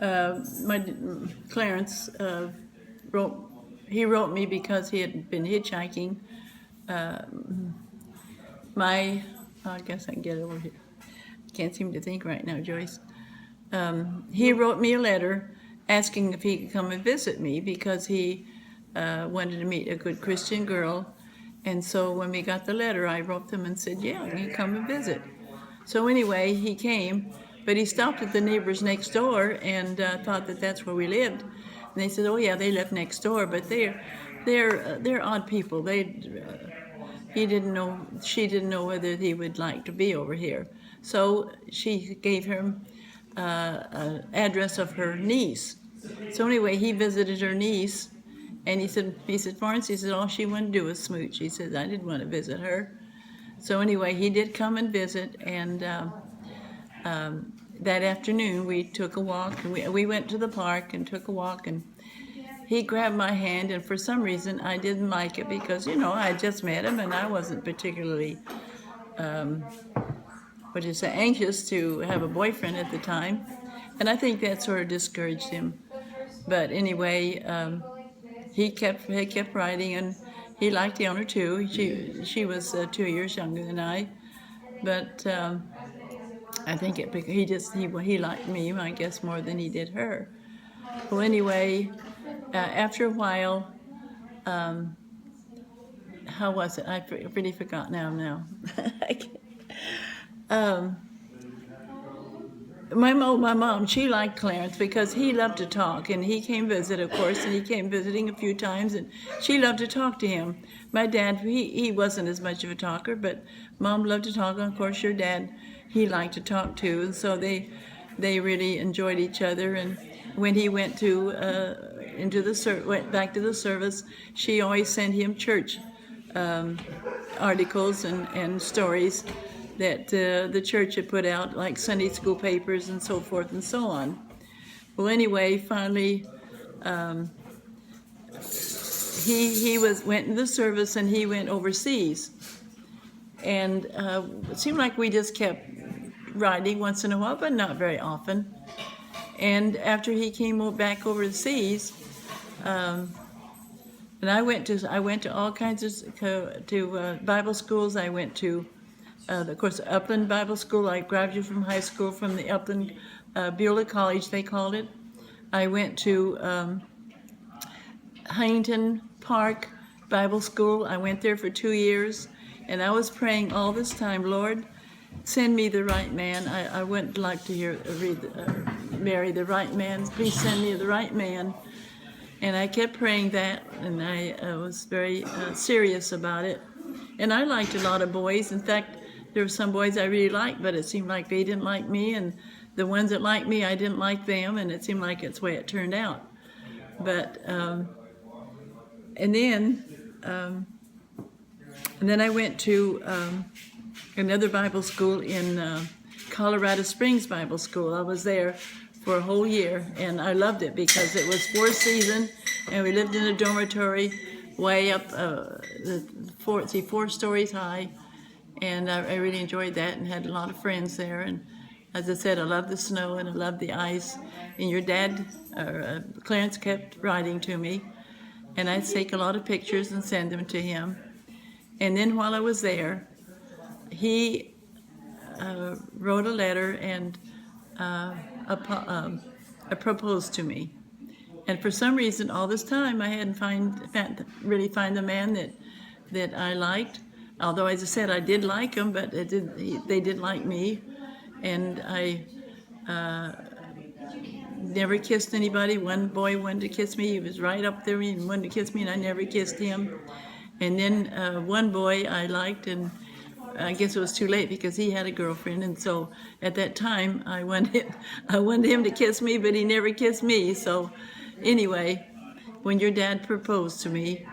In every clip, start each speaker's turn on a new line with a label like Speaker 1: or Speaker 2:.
Speaker 1: My Clarence wrote me because he had been hitchhiking. I guess I can get it over here. Can't seem to think right now, Joyce. He wrote me a letter asking if he could come and visit me because he wanted to meet a good Christian girl. And so when we got the letter, I wrote them and said, yeah, you can come and visit. So anyway, he came, but he stopped at the neighbors next door and thought that that's where we lived. And they said, oh yeah, they live next door, but they're odd people. She didn't know whether he would like to be over here. So she gave him an address of her niece. So anyway, he visited her niece, and he said, Florence, he said, all she wanted to do was smooch. He said, I didn't want to visit her. So anyway, he did come and visit, and that afternoon we took a walk, and we went to the park and took a walk, and he grabbed my hand, and for some reason I didn't like it because, I had just met him, and I wasn't particularly, anxious to have a boyfriend at the time, and I think that sort of discouraged him. But anyway, he kept writing, and he liked the owner too. She was 2 years younger than I, but I think he liked me, I guess, more than he did her. Well, anyway, after a while, how was it? I really forgot now. My mom, she liked Clarence because he loved to talk, and he came visit, of course, and he came visiting a few times, and she loved to talk to him. My dad, he wasn't as much of a talker, but Mom loved to talk, and of course your dad, he liked to talk too, and so they really enjoyed each other. And when he went went back to the service, she always sent him church articles and stories that the church had put out, like Sunday school papers and so forth and so on. Well, anyway, finally, he went in the service, and he went overseas, and it seemed like we just kept riding once in a while, but not very often. And after he came back overseas, and I went to all kinds of Bible schools. I went to of course, Upland Bible School. I graduated from high school from the Upland Beulah College, they called it. I went to Huntington Park Bible School. I went there for 2 years, and I was praying all this time, Lord, send me the right man. I wouldn't like to marry the right man. Please send me the right man. And I kept praying that, and I was very serious about it. And I liked a lot of boys. In fact, there were some boys I really liked, but it seemed like they didn't like me, and the ones that liked me, I didn't like them, and it seemed like it's the way it turned out. But and then I went to another Bible school in Colorado Springs Bible School. I was there for a whole year, and I loved it because it was 4 seasons, and we lived in a dormitory way up 4 stories high. And I really enjoyed that and had a lot of friends there. And as I said, I love the snow and I love the ice. And your dad, Clarence, kept writing to me. And I'd take a lot of pictures and send them to him. And then while I was there, he wrote a letter and proposed to me. And for some reason, all this time, I hadn't really found the man that I liked. Although, as I said, I did like him, but they did like me. And I never kissed anybody. One boy wanted to kiss me. He was right up there and wanted to kiss me, and I never kissed him. And then one boy I liked, and I guess it was too late because he had a girlfriend. And so at that time, I wanted him to kiss me, but he never kissed me. So anyway, when your dad proposed to me,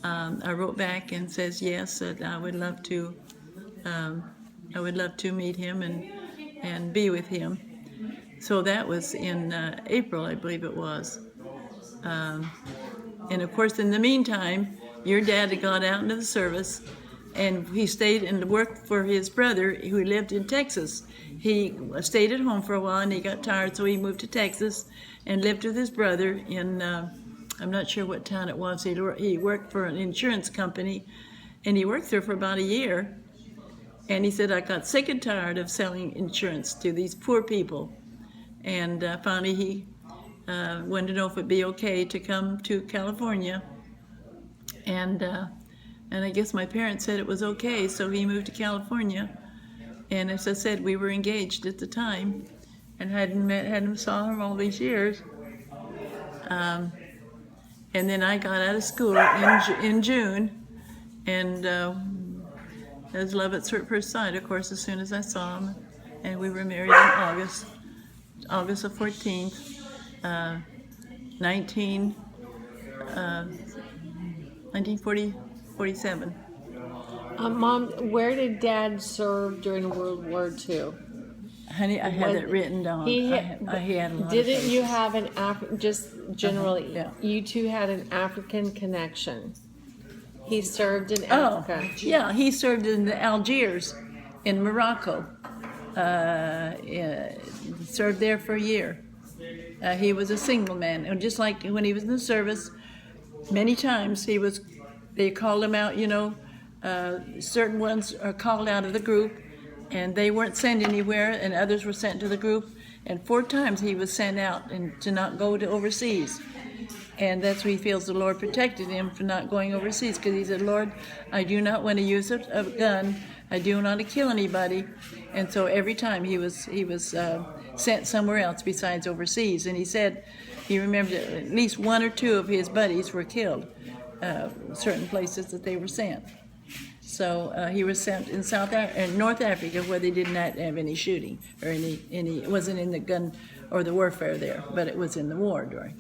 Speaker 1: I wrote back and says yes, that I would love to meet him and be with him. So that was in April, I believe it was. And of course, in the meantime, your dad had gone out into the service, and he stayed and worked for his brother who lived in Texas. He stayed at home for a while and he got tired, so he moved to Texas and lived with his brother in, I'm not sure what town it was. He worked for an insurance company, and he worked there for about a year. And he said, I got sick and tired of selling insurance to these poor people. And finally he wanted to know if it'd be okay to come to California. And I guess my parents said it was okay, so he moved to California. And as I said, we were engaged at the time and hadn't saw him all these years. And then I got out of school in June, and it was love at first sight, of course, as soon as I saw him. And we were married in August the 14th, 1947.
Speaker 2: Mom, where did Dad serve during World War II?
Speaker 1: Honey, I had it written down. He had a lot of
Speaker 2: Didn't
Speaker 1: things.
Speaker 2: you have an just generally?
Speaker 1: Yeah.
Speaker 2: You two had an African connection. He served in Africa.
Speaker 1: Yeah, he served in Algiers, in Morocco. Served there for a year. He was a single man, and just like when he was in the service, many times they called him out. Certain ones are called out of the group, and they weren't sent anywhere, and others were sent to the group. And 4 times he was sent out and to not go to overseas. And that's why he feels the Lord protected him for not going overseas, because he said, Lord, I do not want to use a gun. I do not want to kill anybody. And so every time he was sent somewhere else besides overseas. And he said he remembered that at least 1 or 2 of his buddies were killed, certain places that they were sent. So he was sent in North Africa, where they did not have any shooting or any. It wasn't in the gun or the warfare there, but it was in the war during.